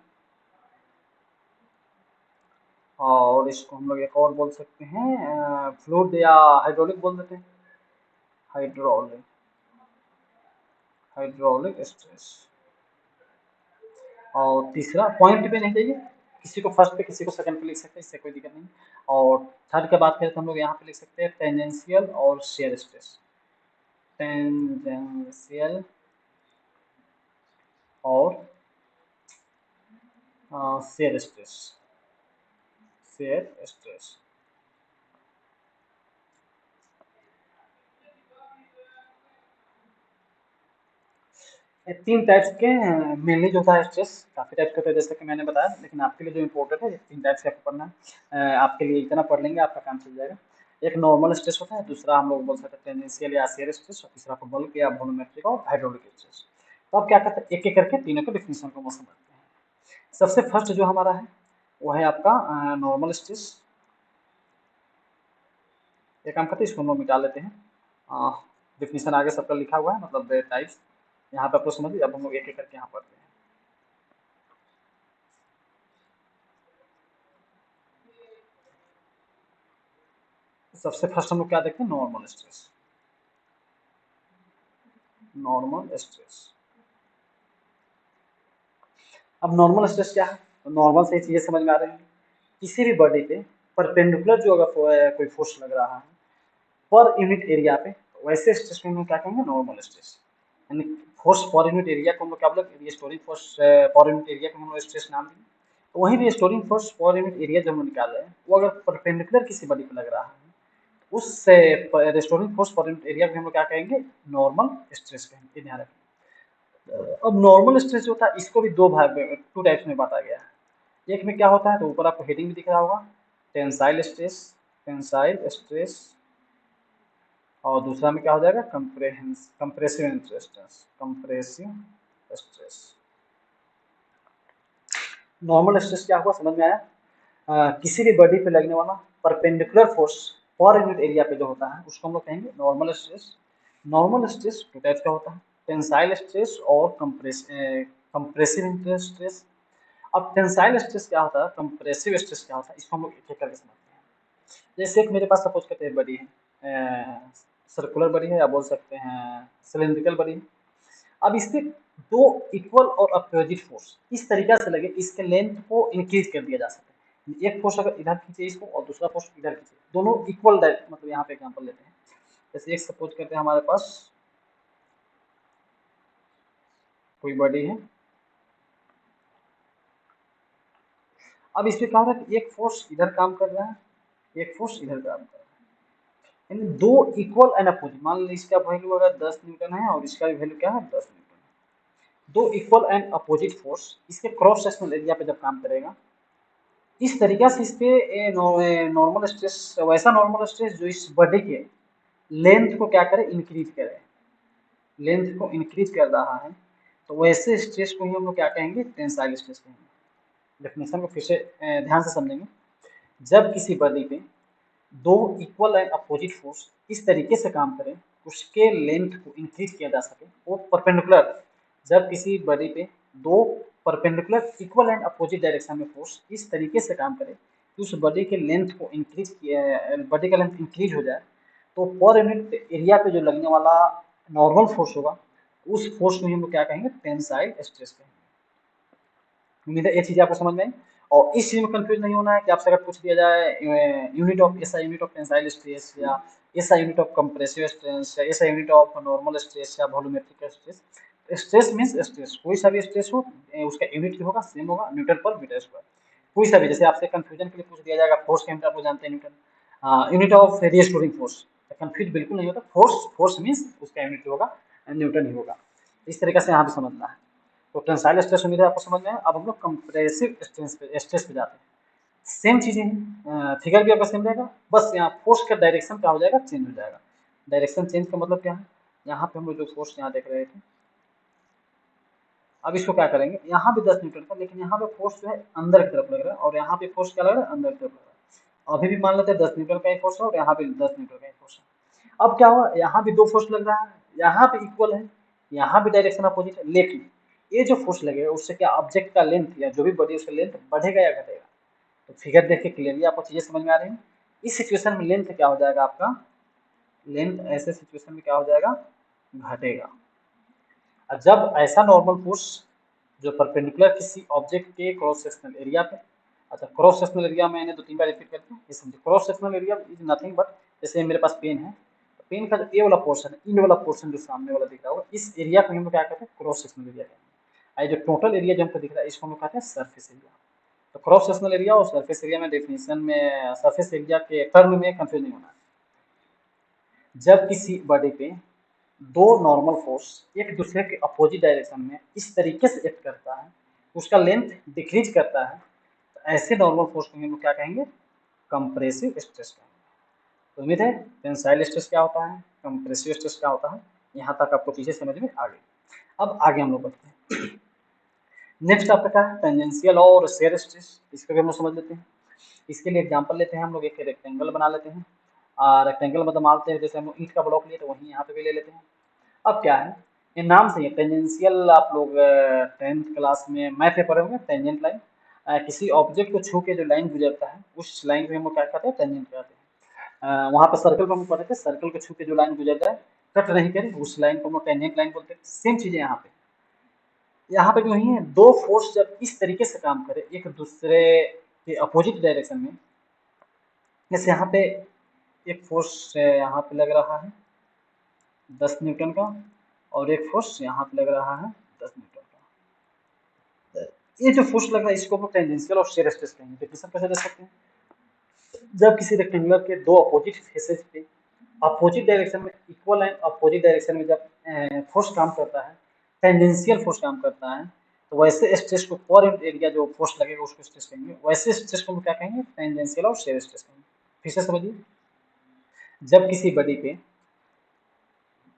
और इसको हम लोग एक और बोल सकते हैं फ्लूइड या हाइड्रोलिक बोल देते हैं, हाइड्रोलिक, हाइड्रोलिक स्ट्रेस। और तीसरा पॉइंट पे नहीं चाहिए, किसी को फर्स्ट पे किसी को सेकंड पे लिख सकते हैं, इससे कोई दिक्कत नहीं। और थर्ड की बात करें तो हम लोग यहाँ पे लिख सकते हैं टेंजेंशियल और शेयर स्ट्रेस, टेंजेंशियल और शेयर स्ट्रेस, शेयर स्ट्रेस। तीन टाइप्स के मेनली जो होता है स्ट्रेस, काफ़ी टाइप्स के होते हैं जैसे कि मैंने बताया, लेकिन आपके लिए जो इम्पोर्टेंट है ये 3 टाइप्स का आपको पढ़ना है, आपके लिए इतना पढ़ लेंगे आपका काम चल जाएगा। एक नॉर्मल स्ट्रेस होता है, दूसरा हम लोग बोल सकते हैं टेंजेंशियल या शेयर स्ट्रेस, और तीसरा आपको बल्क या वॉल्यूमेट्रिक और हाइड्रोलिक स्ट्रेस। तो आप क्या करते हैं एक एक करके तीनों के डिफिनेशन को समझते हैं। सबसे फर्स्ट जो हमारा है वो है आपका नॉर्मल स्ट्रेस। एक काम करते हैं इसको हम लोग मिटा लेते हैं, डिफिनेशन आगे सबका लिखा हुआ है मतलब टाइप्स, यहाँ पे आपको समझ लीजिए। अब हम लोग एक एक करके यहाँ पढ़ते हैं। सबसे फर्स्ट हम लोग क्या देखते हैं, नॉर्मल स्ट्रेस। नॉर्मल स्ट्रेस, अब नॉर्मल स्ट्रेस क्या है, तो नॉर्मल से चीजें समझ में आ रही है। किसी भी बॉडी पे परपेंडिकुलर जो अगर कोई फोर्स लग रहा है पर यूनिट एरिया पे, वैसे स्ट्रेस को हम लोग क्या कहेंगे, नॉर्मल स्ट्रेस। यानी फोर्स पर यूनिट एरिया को हम लोग क्या बोले, रिस्टोरिंग फोर्स पर यूनिट एरिया को हम लोग स्ट्रेस नाम देंगे। तो वही रिस्टोरिंग फोर्स पर यूनिट एरिया जो हम लोग निकाल रहे हैं, वो अगर परपेंडिकुलर किसी बॉडी पे लग रहा है, उस रिस्टोरिंग फोर्स पर यूनिट एरिया को हम लोग क्या कहेंगे, नॉर्मल स्ट्रेस कहेंगे। ध्यान रखें। अब नॉर्मल स्ट्रेस जो था, इसको भी दो भाग में, टू टाइप्स में बांटा गया है। एक में क्या होता है, तो ऊपर आपको हेडिंग भी दिख रहा होगा, टेंसाइल स्ट्रेस, टेंसाइल स्ट्रेस। और दूसरा में क्या हो जाएगा, compressive stress, compressive stress. Normal stress क्या हुआ, समझ में आया। किसी भी बॉडी पे लगने वाला परपेंडिकुलर फोर्स पर यूनिट एरिया पे जो होता है, उसको हम लोग कहेंगे normal stress. Normal stress two types का होता है, टेंसाइल स्ट्रेस और कंप्रेसिव स्ट्रेस। अब टेंसाइल स्ट्रेस क्या होता है, कंप्रेसिव स्ट्रेस क्या होता है, इसको हम लोग एक एक करके समझते हैं। जैसे एक मेरे पास सपोज करते हैं बॉडी है, सर्कुलर बॉडी है, या बोल सकते हैं सिलिंड्रिकल बॉडी है। अब इसके दो इक्वल और अपोजिट फोर्स इस तरीका से लगे, इसके लेंथ को इंक्रीज कर दिया जा सके। एक फोर्स अगर इधर खींचे इसको और दूसरा फोर्स इधर खींचे, दोनों इक्वल, मतलब यहाँ पे एग्जांपल लेते हैं। जैसे एक सपोज करते हैं हमारे पास कोई बॉडी है। अब इसमें क्या हो रहा है कि एक फोर्स इधर काम कर रहा है, एक फोर्स इधर काम कर रहा है, यानी दो इक्वल एंड अपोजिट। मान लीजिए इसका वैल्यू अगर 10 न्यूटन है और इसका भी वैल्यू क्या है, 10 न्यूटन। दो इक्वल एंड अपोजिट फोर्स इसके क्रॉस सेक्शनल एरिया पे जब काम करेगा, इस तरीका से इस पे नॉर्मल स्ट्रेस, वैसा नॉर्मल स्ट्रेस जो इस बॉडी के लेंथ को क्या करे, इंक्रीज करे, लेंथ को इंक्रीज कर रहा है, तो वैसे स्ट्रेस को ही हम लोग क्या कहेंगे, टेंसाइल स्ट्रेस कहेंगे। डेफिनेशन को फिर से ध्यान से समझेंगे। जब किसी बॉडी पे दो इक्वल एंड अपोजिट फोर्स इस तरीके से काम करें, उसके लेंथ को इंक्रीज किया जा सके, वो परपेंडिकुलर। जब किसी बॉडी पे दो perpendicular equal and opposite direction में फोर्स इस तरीके से काम करे कि उस बॉडी के लेंथ को इंक्रीज किया, बॉडी का लेंथ इंक्रीज हो जाए, तो पर यूनिट एरिया पे जो लगने वाला नॉर्मल फोर्स होगा, उस फोर्स को हम लोग क्या कहेंगे, टेंसाइल स्ट्रेस कहेंगे। उम्मीद है ये चीज़ आपको समझ में आई। और इस चीज़ में कंफ्यूज नहीं होना है कि आपसे अगर पूछ दिया जाए unit of SI, unit of tensile stress, या SI unit of compressive stress, या SI unit of normal stress, या volumetric stress. Stress means stress, कोई सा भी स्ट्रेस हो, उसका यूनिट होगा, सेम होगा, न्यूटन पर मीटर स्क्वायर। कोई सा भी, जैसे आपसे कंफ्यूजन के लिए पूछ दिया जाएगा फोर्स का यूनिट, आप लोग जानते हैं Newton. Unit of restoring force, confuse बिल्कुल नहीं होता। फोर्स, फोर्स मींस उसका यूनिट होगा, न्यूटन ही होगा। इस तरीके से यहाँ पे समझना है। तो टेंसाइल स्ट्रेस उम्मीद है आपको समझ में आया। अब हम लोग कंप्रेसिव स्ट्रेस पे जाते हैं। सेम चीजें हैं, फिगर भी आपका सेम रहेगा, बस यहाँ फोर्स का डायरेक्शन क्या हो जाएगा, चेंज हो जाएगा। डायरेक्शन चेंज का मतलब क्या है, यहाँ पे हम लोग जो फोर्स यहाँ देख रहे थे, अब इसको क्या करेंगे, यहाँ भी 10 न्यूटन का, लेकिन यहाँ पे फोर्स जो है अंदर की तरफ लग रहा है, और यहाँ पे फोर्स क्या लग रहा है, अंदर की तरफ लग रहा है। अभी भी मान लेते हैं 10 न्यूटन का ही फोर्स है, और यहाँ पे 10 न्यूटन का ही फोर्स है। अब क्या हुआ, यहाँ भी दो फोर्स लग रहा है, यहाँ पे इक्वल है, यहाँ भी डायरेक्शन अपोजिट है, लेकिन ये जो फोर्स लगेगा उससे क्या ऑब्जेक्ट का लेंथ, या जो भी बॉडी उसका लेंथ बढ़ेगा या घटेगा। तो फिगर देख के क्लियरली आपको चीजें समझ में आ रही है। इस सिचुएशन में लेंथ क्या हो जाएगा आपका, लेंथ ऐसे सिचुएशन में क्या हो जाएगा, घटेगा। और जब ऐसा नॉर्मल फोर्स जो परपेंडिकुलर किसी ऑब्जेक्ट के क्रॉस सेक्शनल एरिया पे, अच्छा क्रॉस सेक्शनल एरिया में मैंने दो तीन बार रिपीट करते हैं, ये समझिए। Cross sectional area is nothing but, जैसे मेरे पास पेन है, तो पेन का जो ए वाला पोर्शन है, इन वाला पोर्शन जो सामने वाला दिख रहा होगा, इस एरिया को हम लोग क्या कहते हैं, क्रॉस सेक्शनल एरिया कहते हैं। जो टोटल एरिया जो हमको दिख रहा है, इसको हम लोग कहते हैं सरफेस एरिया। तो क्रॉस सेक्शनल एरिया और सरफेस एरिया में डेफिनेशन में, सरफेस एरिया के टर्म में कंफ्यूज नहीं होना है। जब किसी बॉडी पे दो नॉर्मल फोर्स एक दूसरे के अपोजिट डायरेक्शन में इस तरीके से एक्ट करता है, उसका लेंथ डिक्रीज करता है, तो ऐसे नॉर्मल फोर्स को हम लोग क्या कहेंगे, कंप्रेसिव स्ट्रेस कहेंगे। तो उम्मीद है टेंसाइल स्ट्रेस क्या होता है, कंप्रेसिव स्ट्रेस क्या होता है, यहाँ तक आपको चीजें समझ में आ गई। अब आगे हम लोग बढ़ते हैं। नेक्स्ट आपका क्या है, टेंजेंशियल और शेयर स्ट्रेस, इसको भी हम लोग समझ लेते हैं। इसके लिए एग्जांपल लेते हैं हम लोग, एक रेक्टेंगल बना लेते हैं। रेक्टेंगल मतलब मानते हैं जैसे हम लोग ईंट का ब्लॉक लिए, तो वहीं यहाँ पे भी ले लेते हैं। अब क्या है, ये नाम से ही टेंजेंशियल, आप लोग 10th क्लास में मैथ में पढ़े होंगे टेंजेंट लाइन। किसी ऑब्जेक्ट को छू के जो लाइन गुजरता है उस लाइन को हम लोग क्या कहते हैं, टेंजेंट कहते हैं। वहाँ पे सर्कल को हम पढ़े थे, सर्कल को छू के जो लाइन गुजर जाए, कट नहीं करे, उस लाइन को हम लोग टेंजेंट लाइन बोलते हैं। सेम चीज़ है यहाँ पे भी वही है। दो फोर्स जब इस तरीके से काम करे एक दूसरे के अपोजिट डायरेक्शन में, जैसे यहाँ पे एक फोर्स यहाँ पे लग रहा है 10 न्यूटन का, और एक फोर्स यहाँ पे लग रहा है 10 न्यूटन का। ये जो फोर्स लग रहा है इसको हम लोग टेंजेंशियल और शेयर स्ट्रेस कहेंगे। डेफिनेशन कैसे दे सकते हैं, जब किसी रेक्टेंगुलर के दो अपोजिट फेसेस पे अपोजिट डायरेक्शन में इक्वल एंड अपोजिट डायरेक्शन में जब फोर्स काम करता है, टेंजेंशियल फोर्स काम करता है, तो वैसे स्ट्रेस को पर यूनिट एरिया जो फोर्स लगेगा उसको स्ट्रेस कहेंगे। वैसे स्ट्रेस को हम क्या कहेंगे, टेंजेंशियल और शेयर स्ट्रेस कहेंगे। फिर से समझिए, जब किसी बॉडी पे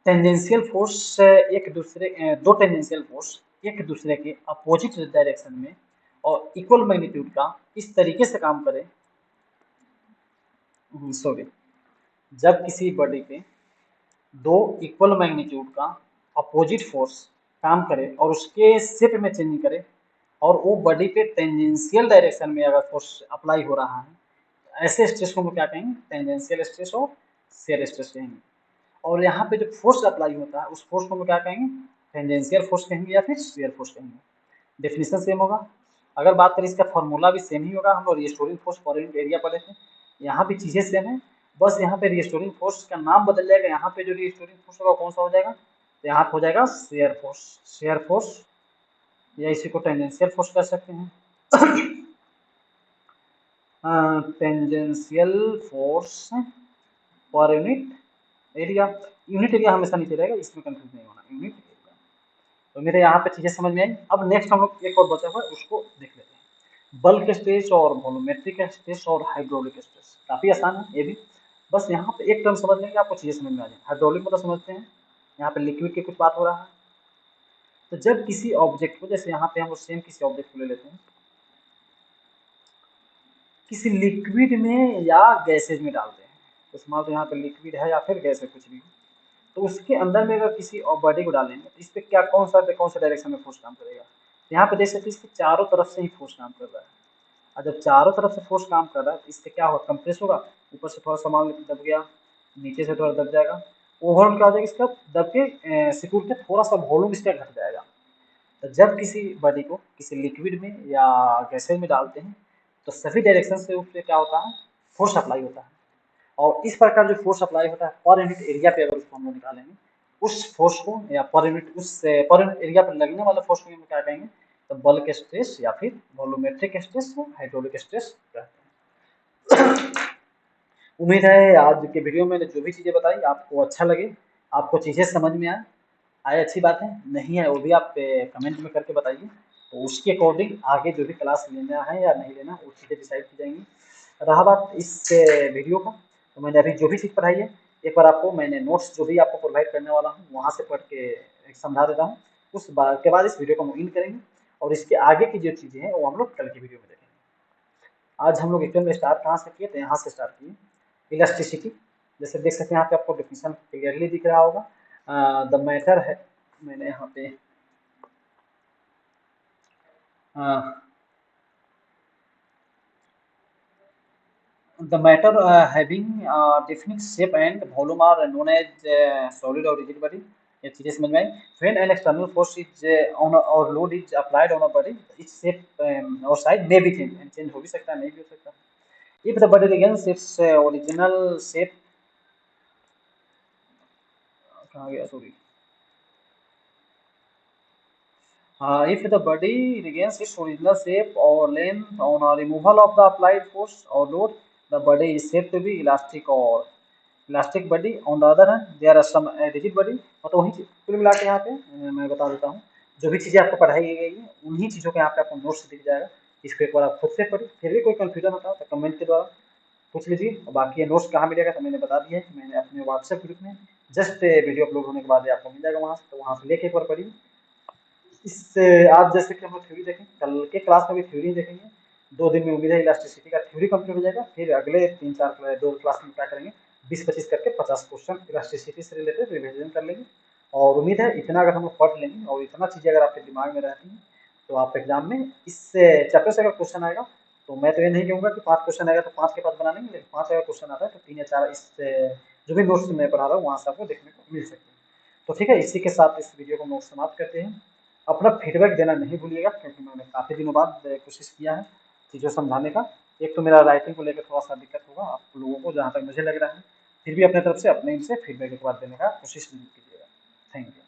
टेंजेंशियल फोर्स दो टेंजेंशियल फोर्स एक दूसरे के अपोजिट डायरेक्शन में और इक्वल मैग्नीट्यूड का इस तरीके से काम करे, सॉरी, जब किसी बॉडी पे दो इक्वल मैग्नीट्यूड का अपोजिट फोर्स काम करे और उसके शेप में चेंज नहीं करे, और वो बॉडी पे टेंजेंशियल डायरेक्शन में अगर फोर्स अप्लाई हो रहा है, ऐसे स्ट्रेस को हम क्या कहेंगे, टेंजेंशियल स्ट्रेस और शेयर स्ट्रेस कहेंगे। और यहाँ पे जो फोर्स अप्लाई होता है उस फोर्स को हम क्या कहेंगे, टेंजेंशियल फोर्स कहेंगे या फिर शेयर फोर्स कहेंगे। डेफिनेशन सेम होगा। अगर बात करें इसका फॉर्मूला भी सेम ही होगा, हम लोग रिस्टोरिंग फोर्स पर यूनिट एरिया पढ़े थे, यहाँ भी चीजें सेम है, बस यहाँ पे रिस्टोरिंग फोर्स का नाम बदल जाएगा। यहाँ पे जो रिस्टोरिंग फोर्स होगा कौन सा हो जाएगा, तो यहाँ हो जाएगा शेयर फोर्स। शेयर फोर्स या इसी को टेंजेंशियल फोर्स कह सकते हैं। टेंजेंशियल फोर्स पर यूनिट एरिया, यूनिट एरिया हमेशा नीचे रहेगा, इसमें कंफ्यूज नहीं होना, यूनिट एरिया। तो मेरे यहाँ पे चीजें समझ में आई। अब नेक्स्ट हम लोग एक और बचा हुआ है उसको देख लेते हैं, बल्क स्ट्रेस और वॉल्यूमेट्रिक स्ट्रेस और हाइड्रोलिक स्ट्रेस। काफी आसान है ये भी, बस यहाँ पे एक टर्म समझ लेंगे आपको चीजें समझ में आ जाए। हाइड्रोलिक मतलब समझते हैं, यहाँ पे लिक्विड की कुछ बात हो रहा है। तो जब किसी ऑब्जेक्ट को, जैसे यहाँ पे हम सेम किसी ऑब्जेक्ट को ले लेते हैं, किसी लिक्विड में या गैसेज में डालते हैं, तो मान लो यहाँ पे लिक्विड है या फिर गैस है कुछ भी, तो उसके अंदर में अगर किसी बॉडी को डालेंगे तो इस पे क्या कौन सा डायरेक्शन में फोर्स काम करेगा। यहाँ पे देख सकते हैं इसके चारों तरफ से ही फोर्स काम कर रहा है, और जब चारों तरफ से फोर्स काम कर रहा है तो इससे क्या होगा, कंप्रेस होगा, ऊपर से थोड़ा सा मान लो दब गया, नीचे से थोड़ा दब जाएगा, ओवरऑल क्या हो जाएगा, इसका दब के सिकुड़ के थोड़ा सा वॉल्यूम इसका घट जाएगा। तो जब किसी बॉडी को किसी लिक्विड में या गैसेज में डालते हैं तो सभी डायरेक्शन से उस पर क्या होता है, फोर्स अप्लाई होता है। और इस प्रकार जो फोर्स अप्लाई होता है पर यूनिट एरिया पे अगर उसको हम लोग निकालेंगे, उस फोर्स को या पर यूनिट एरिया पर लगने वाले फोर्स को हम क्या कहेंगे, तो बल्क स्ट्रेस या फिर वॉल्यूमेट्रिक स्ट्रेस या हाइड्रोलिक स्ट्रेस कहते हैं। उम्मीद है आज के वीडियो में जो भी चीज़ें बताई आपको अच्छा लगे, आपको चीज़ें समझ में आए अच्छी बात है, नहीं है वो भी आप कमेंट में करके बताइए, तो उसके अकॉर्डिंग आगे जो भी क्लास लेना है या नहीं लेना वो चीज़ें डिसाइड की जाएंगी। रहा बात इस वीडियो का, तो मैंने अभी जो भी चीज़ पढ़ाई है एक बार आपको मैंने नोट्स जो भी आपको प्रोवाइड करने वाला हूँ वहाँ से पढ़ के समझा देता हूँ। उस बार के बाद इस वीडियो को हम इन करेंगे और इसके आगे की जो चीज़ें हैं वो हम लोग कल की वीडियो में देखेंगे। आज हम लोग एक्चुअल में स्टार्ट कहाँ से किए, तो यहाँ से स्टार्ट किए, इलास्टिसिटी। जैसे देख सकते हैं यहाँ पे आपको डेफिनेशन क्लियरली दिख रहा होगा। द मैटर है, मैंने यहाँ पे the matter having definite shape and volume are known as solid or rigid body। ये चीजें समझ में आई। When an external force is on or load is applied on a body, its shape or size may be changed, and change हो भी सकता है नहीं भी हो सकता। If the body regains its original shape, कहाँ गया sorry, if the body regains its original shape or length on a removal of the applied force or load, the body is said to be elastic or elastic body. On the other hand there are some rigid body. मतलब वही कुल मिला के यहाँ पे मैं बता देता हूँ, जो भी चीज़ें आपको पढ़ाई गई है उन्हीं चीज़ों के यहाँ पे आपको नोट्स दिख जाएगा। इसको एक बार आप खुद से पढ़िए, फिर भी कोई कन्फ्यूजन होता है तो कमेंट के द्वारा पूछ लीजिए। और बाकी ये नोट्स कहाँ मिलेगा तो मैंने बता दिया है, मैंने अपने व्हाट्सएप ग्रुप में जस्ट वीडियो अपलोड होने के बाद आपको मिल जाएगा वहाँ से, तो वहाँ से लेके एक बार पढ़िए। इससे आज जैसे कि हम लोग थ्योरी देखें, कल के क्लास में भी थ्योरी देखेंगे। 2 दिन में उम्मीद है इलास्टिसिटी का थ्योरी कंप्लीट हो जाएगा। फिर अगले 3-4 2 क्लास में क्या करेंगे, 20-25 करके 50 क्वेश्चन इलास्टिसिटी से रिलेटेड रिविजन कर लेंगे और उम्मीद है इतना अगर हम लोग पढ़ लेंगे और इतना चीज़ें अगर आपके दिमाग में रहती हैं, तो आप एग्ज़ाम में इस चैप्टर से अगर क्वेश्चन आएगा, तो मैं तो ये नहीं कहूँगा कि 5 क्वेश्चन आएगा तो 5 के पास बना लेंगे, लेकिन 5 अगर क्वेश्चन आता है तो 3 या 4 इस जो भी नोट्स मैं पढ़ा रहा हूँ वहाँ से आपको देखने को मिल सकते हैं। तो ठीक है, इसी के साथ इस वीडियो को हम लोग समाप्त करते हैं। अपना फीडबैक देना नहीं भूलिएगा, क्योंकि मैंने काफ़ी दिनों बाद कोशिश किया है चीज़ों समझाने का। एक तो मेरा राइटिंग को लेकर थोड़ा-सा दिक्कत होगा आप लोगों को, जहाँ तक मुझे लग रहा है। फिर भी अपने तरफ से अपने इनसे फीडबैक एक बार देने का कोशिश ज़रूर कीजिएगा। Thank you.